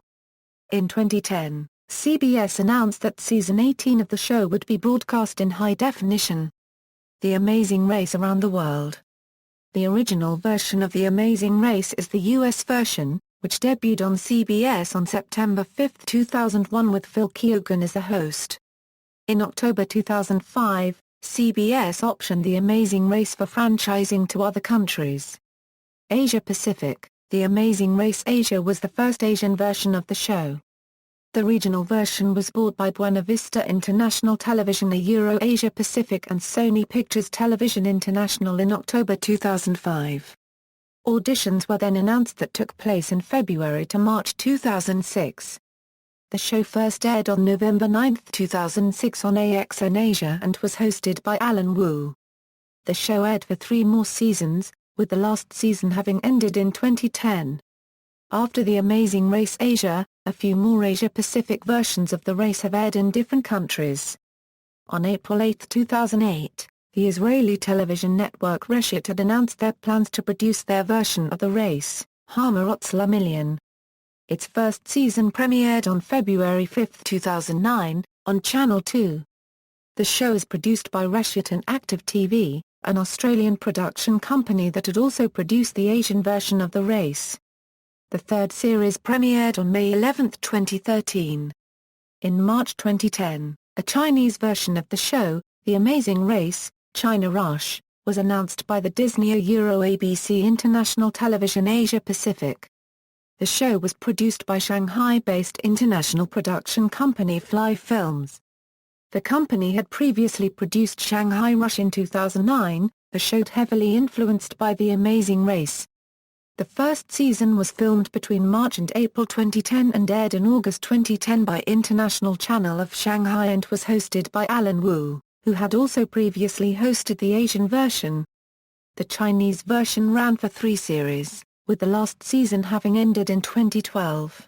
In 2010, CBS announced that Season 18 of the show would be broadcast in high definition. The Amazing Race Around the World. The original version of The Amazing Race is the U.S. version, which debuted on CBS on September 5, 2001 with Phil Keoghan as the host. In October 2005, CBS optioned The Amazing Race for franchising to other countries. Asia Pacific. The Amazing Race Asia was the first Asian version of the show. The regional version was bought by Buena Vista International Television Asia Pacific and Sony Pictures Television International in October 2005. Auditions were then announced that took place in February to March 2006. The show first aired on November 9, 2006 on AXN Asia and was hosted by Alan Wu. The show aired for 3 more seasons, with the last season having ended in 2010. After The Amazing Race Asia, a few more Asia-Pacific versions of the race have aired in different countries. On April 8, 2008, the Israeli television network Reshit had announced their plans to produce their version of the race, Hamarots LaMillion. Its first season premiered on February 5, 2009, on Channel 2. The show is produced by Reshit and Active TV, an Australian production company that had also produced the Asian version of the race. The third series premiered on May 11, 2013. In March 2010, a Chinese version of the show, The Amazing Race, China Rush, was announced by the Disney ABC International Television Asia Pacific. The show was produced by Shanghai-based international production company Fly Films. The company had previously produced Shanghai Rush in 2009, a show heavily influenced by The Amazing Race. The first season was filmed between March and April 2010 and aired in August 2010 by International Channel of Shanghai and was hosted by Alan Wu, who had also previously hosted the Asian version. The Chinese version ran for 3 series, with the last season having ended in 2012.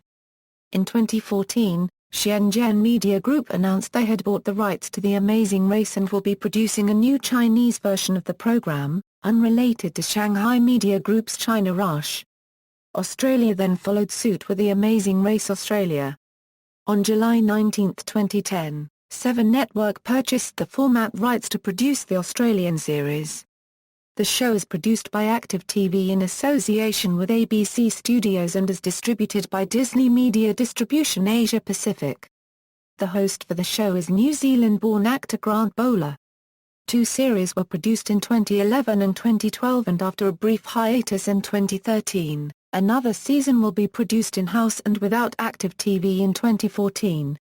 In 2014, Shenzhen Media Group announced they had bought the rights to The Amazing Race and will be producing a new Chinese version of the program, unrelated to Shanghai Media Group's China Rush. Australia then followed suit with The Amazing Race Australia. On July 19, 2010, Seven Network purchased the format rights to produce the Australian series. The show is produced by Active TV in association with ABC Studios and is distributed by Disney Media Distribution Asia Pacific. The host for the show is New Zealand-born actor Grant Bowler. 2 series were produced in 2011 and 2012 and after a brief hiatus in 2013, another season will be produced in-house and without Active TV in 2014.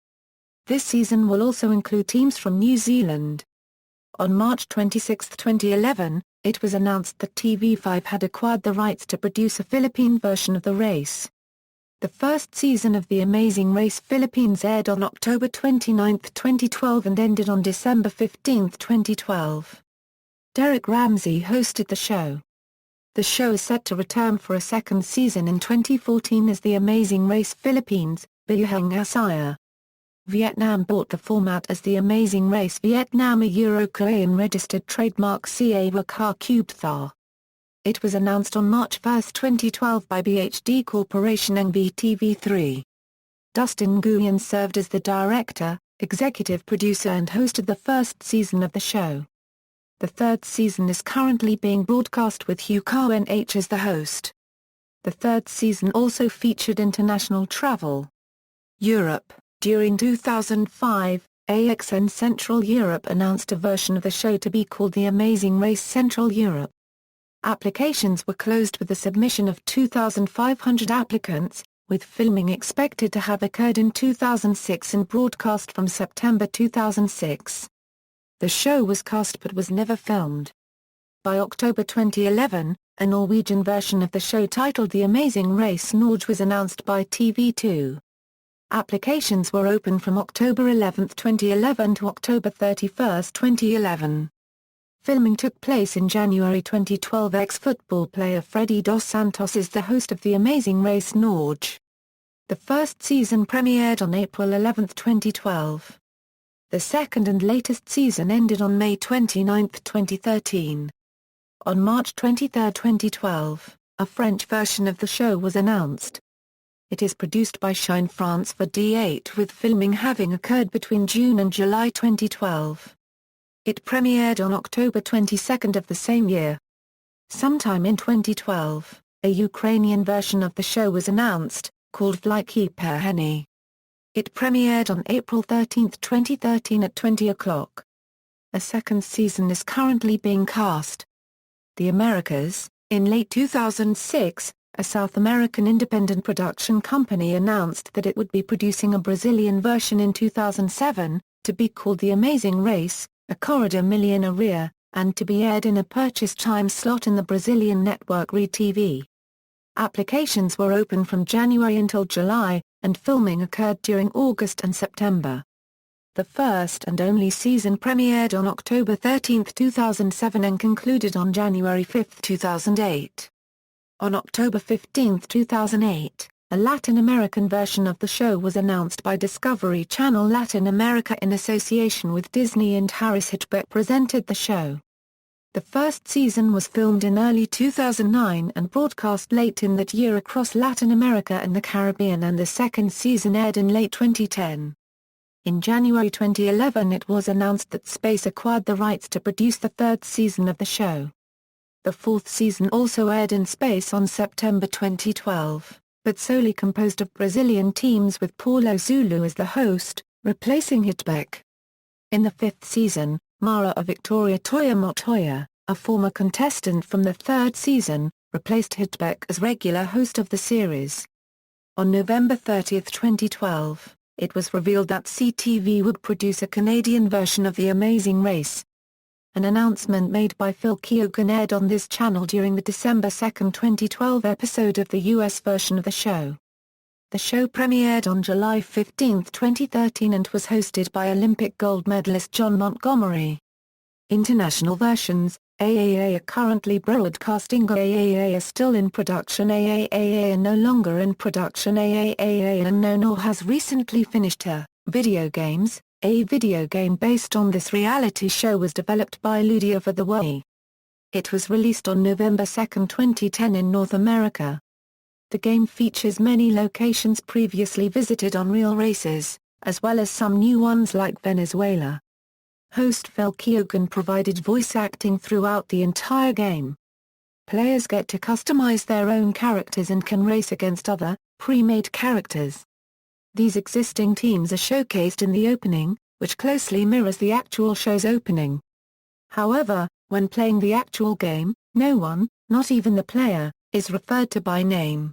This season will also include teams from New Zealand. On March 26, 2011, it was announced that TV5 had acquired the rights to produce a Philippine version of the race. The first season of The Amazing Race Philippines aired on October 29, 2012 and ended on December 15, 2012. Derek Ramsey hosted the show. The show is set to return for a second season in 2014 as The Amazing Race Philippines, Biyahang Asaya. Vietnam bought the format as The Amazing Race Vietnam, a Euro-Korean registered trademark ca Ka Cube Thar. It was announced on March 1, 2012 by BHD Corporation and BTV3. Dustin Nguyen served as the director, executive producer and hosted the first season of the show. The third season is currently being broadcast with Hugh Carwen H as the host. The third season also featured international travel. Europe. During 2005, AXN Central Europe announced a version of the show to be called The Amazing Race Central Europe. Applications were closed with the submission of 2,500 applicants, with filming expected to have occurred in 2006 and broadcast from September 2006. The show was cast but was never filmed. By October 2011, a Norwegian version of the show titled The Amazing Race Norge was announced by TV2. Applications were open from October 11, 2011 to October 31, 2011. Filming took place in January 2012. Ex-football player Freddy Dos Santos is the host of The Amazing Race Norge. The first season premiered on April 11, 2012. The second and latest season ended on May 29, 2013. On March 23, 2012, a French version of the show was announced. It is produced by Shine France for D8 with filming having occurred between June and July 2012. It premiered on October 22 of the same year. Sometime in 2012, a Ukrainian version of the show was announced, called Vlyky Perheny. It premiered on April 13, 2013 at 20 o'clock. A second season is currently being cast. The Americas. In late 2006, a South American independent production company announced that it would be producing a Brazilian version in 2007, to be called The Amazing Race, a Corrida Milionaria, and to be aired in a purchased time slot in the Brazilian network RedeTV. Applications were open from January until July, and filming occurred during August and September. The first and only season premiered on October 13, 2007 and concluded on January 5, 2008. On October 15, 2008, a Latin American version of the show was announced by Discovery Channel Latin America in association with Disney, and Harris Hitchbeck presented the show. The first season was filmed in early 2009 and broadcast late in that year across Latin America and the Caribbean, and the second season aired in late 2010. In January 2011 it was announced that Space acquired the rights to produce the third season of the show. The fourth season also aired in Space on September 2012, but solely composed of Brazilian teams with Paulo Zulu as the host, replacing Hitchbeck. In the fifth season, Mara Victoria Toya Montoya, a former contestant from the third season, replaced Hitchbeck as regular host of the series. On November 30, 2012, it was revealed that CTV would produce a Canadian version of The Amazing Race. An announcement made by Phil Keoghan aired on this channel during the December 2, 2012 episode of the US version of the show. The show premiered on July 15, 2013 and was hosted by Olympic gold medalist John Montgomery. International versions, AAA are currently broadcasting. AAA are still in production. AAA are no longer in production. AAA unknown or has recently finished. Video games. A video game based on this reality show was developed by Ludia for the Wii. It was released on November 2, 2010 in North America. The game features many locations previously visited on real races, as well as some new ones like Venezuela. Host Phil Keoghan provided voice acting throughout the entire game. Players get to customize their own characters and can race against other, pre-made characters. These existing teams are showcased in the opening, which closely mirrors the actual show's opening. However, when playing the actual game, no one, not even the player, is referred to by name.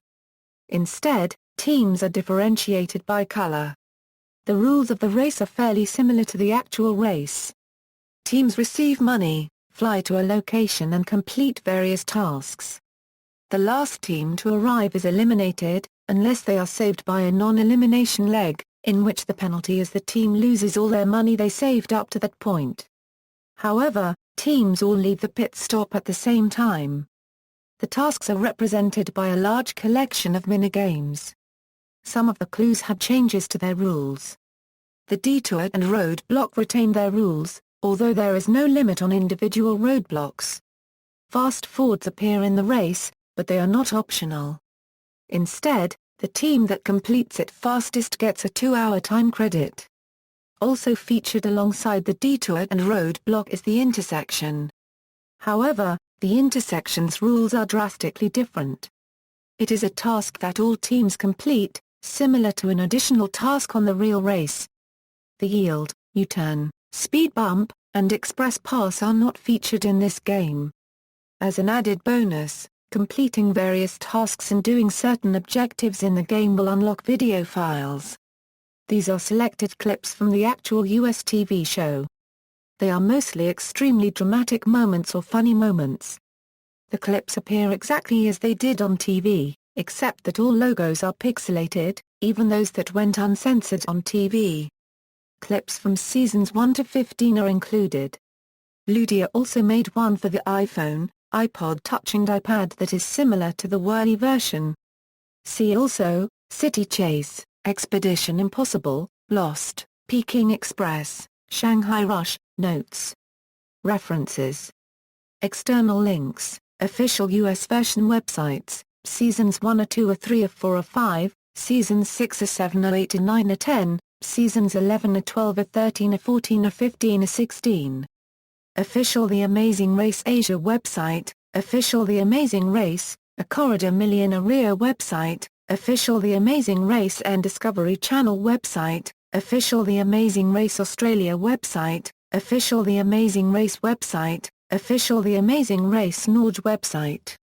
Instead, teams are differentiated by color. The rules of the race are fairly similar to the actual race. Teams receive money, fly to a location and complete various tasks. The last team to arrive is eliminated, unless they are saved by a non-elimination leg, in which the penalty is the team loses all their money they saved up to that point. However, teams all leave the pit stop at the same time. The tasks are represented by a large collection of minigames. Some of the clues had changes to their rules. The detour and roadblock retain their rules, although there is no limit on individual roadblocks. Fast forwards appear in the race, but they are not optional. Instead, the team that completes it fastest gets a 2-hour time credit. Also featured alongside the detour and roadblock is the intersection. However, the intersection's rules are drastically different. It is a task that all teams complete, similar to an additional task on the real race. The yield, U-turn, speed bump, and express pass are not featured in this game. As an added bonus, completing various tasks and doing certain objectives in the game will unlock video files. These are selected clips from the actual US TV show. They are mostly extremely dramatic moments or funny moments. The clips appear exactly as they did on TV, except that all logos are pixelated, even those that went uncensored on TV. Clips from seasons 1 to 15 are included. Ludia also made one for the iPhone, iPod Touch and iPad that is similar to the wherein version. See also, City Chase, Expedition Impossible, Lost, Peking Express, Shanghai Rush, Notes. References. External links, official US version websites, Seasons 1 or 2 or 3 or 4 or 5, Seasons 6 or 7 or 8 or 9 or 10, Seasons 11 or 12 or 13 or 14 or 15 or 16. Official The Amazing Race Asia website, Official The Amazing Race, a Corridor Millionaire website, Official The Amazing Race and Discovery Channel website, Official The Amazing Race Australia website, Official The Amazing Race website, Official The Amazing Race Norge website.